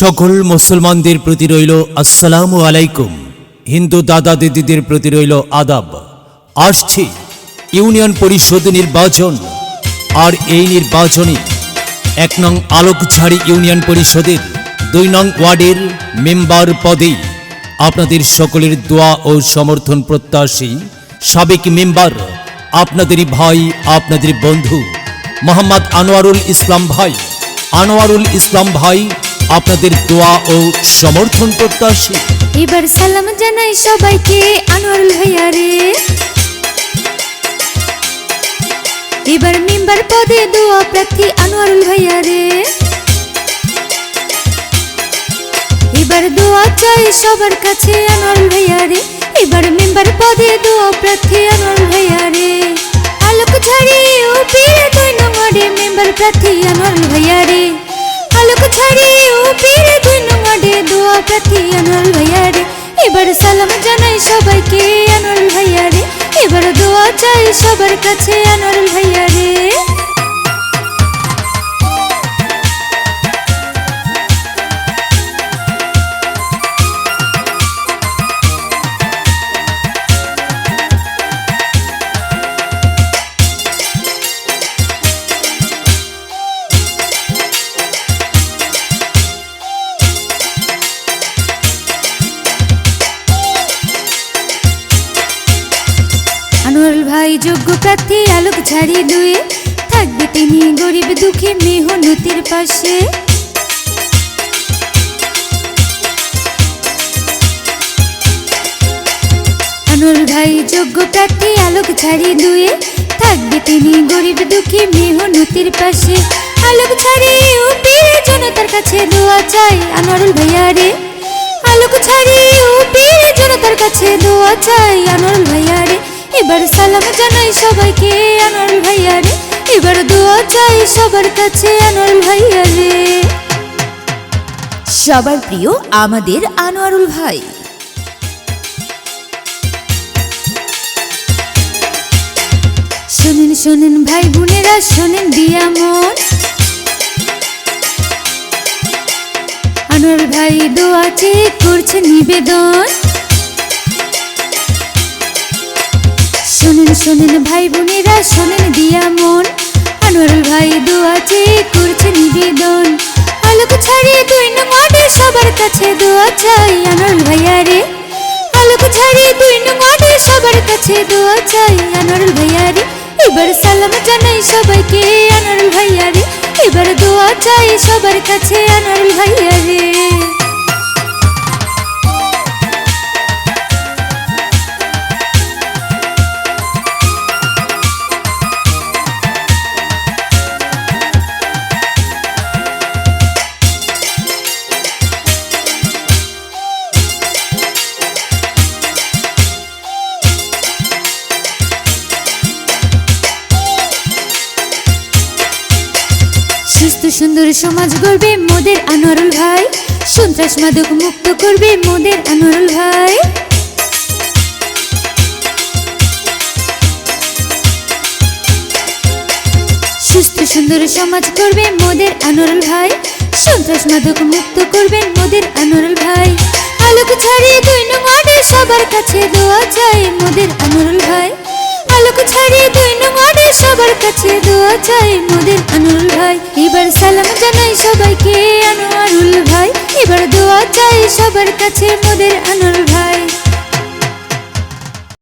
সকল মুসলমানদের প্রতি রইল আসসালামু আলাইকুম। হিন্দু দাদা দিদিদের প্রতি রইল আদাব। আসছে ইউনিয়ন পরিষদ নির্বাচন, আর এই নির্বাচনে ১ নং আলোকঝাড়ি ইউনিয়ন পরিষদের ২ নং ওয়ার্ডের মেম্বার পদে আপনাদের সকলের দোয়া ও সমর্থন প্রত্যাশী সাবেক মেম্বার আপনাদেরই ভাই, আপনাদের বন্ধু মোহাম্মদ আনোয়ারুল ইসলাম ভাই। আনোয়ারুল ইসলাম ভাই আপনাদের দোয়া ও সমর্থন প্রত্যাশী। এবার সালাম জানাই সবাইকে আনোয়ারুল ভাইয়া রে। এবার মেম্বার পদে দোয়া প্রার্থী আনোয়ারুল ভাইয়া রে। এবার দোয়া চাই সবার কাছে আনোয়ারুল ভাইয়া রে। এবার মেম্বার পদে দোয়া প্রার্থী আনোয়ারুল ভাইয়া রে। আলোকঝাড়ি উপীর ২ নং ওয়ার্ডে মেম্বার প্রার্থী আনোয়ারুল ভাইয়া রে। আলোকঝাড়ি উপীর ২ নং ওয়ার্ডে দোয়া প্রার্থী আনোয়ারুল ভাইয়া রে। এবার সালাম জানাই সবাইকে আনোয়ারুল ভাইয়া রে। এবার দোয়া চাই সবার কাছে আনোয়ারুল ভাইয়া রে। আনোয়ারুল ভাই যোগ্য প্রার্থী আলোকঝাড়ি ২, থাকবে তিনি গরিব দুঃখী মেহনতির পাশে। আনোয়ারুল ভাই যোগ্য প্রার্থী আলোকঝাড়ি ২, থাকবে তিনি গরিব দুঃখী মেহনতির পাশে। আলোকঝাড়ি উপীর জনতার কাছে দোয়া চাই আনোয়ারুল ভাইয়া রে। আলোকঝাড়ি উপীর জনতার কাছে দোয়া চাই আনোয়ারুল ভাইয়া রে। এবার সালাম জানাই সবাইকে আনোয়ারুল ভাইয়া রে। এবার দোয়া চাই সবার কাছে আনোয়ারুল ভাইয়া রে। সবার প্রিয় আমাদের আনোয়ারুল ভাই। শোনেন শোনেন ভাই বোনেরা, শোনেন দিয়া মন। আনোয়ারুল ভাই দোয়া চেয়ে করছে নিবেদন। শোনেন শোনেন ভাই বোনেরা, শোনেন দিয়া মন। আনোয়ারুল ভাই দোয়া চেয়ে করছে নিবেদন। আলোকঝাড়ি ২ নং ওয়ার্ডে সবার কাছে দোয়া চাই আনোয়ারুল ভাইয়া রে। আলোকঝাড়ি ২ নং ওয়ার্ডে সবার কাছে দোয়া চাই আনোয়ারুল ভাইয়া রে। এবার সালাম জানাই সবাইকে আনোয়ারুল ভাইয়া রে। এবার দোয়া চাই সবার কাছে আনোয়ারুল ভাইয়া রে। সুস্থ সুন্দর সমাজ গড়বে মোদের আনোয়ারুল ভাই। সন্ত্রাস মাদক মুক্ত করবে মোদের আনোয়ারুল ভাই। সুস্থ সুন্দর সমাজ করবে মোদের আনোয়ারুল ভাই। সন্ত্রাস মাদক মুক্ত করবেন মোদের আনোয়ারুল ভাই। আলোকঝাড়ি ২ নং ওয়ার্ডে সবার কাছে দোয়া চাই মোদের আনোয়ারুল ভাই। আলোকঝাড়ি ২ নং ওয়ার্ডে সবার কাছে দোয়া চাই মোদের আনোয়ারুল ভাই। এবার সালাম জানাই সবাইকে আনোয়ারুল ভাই। এবার দোয়া চাই সবার কাছে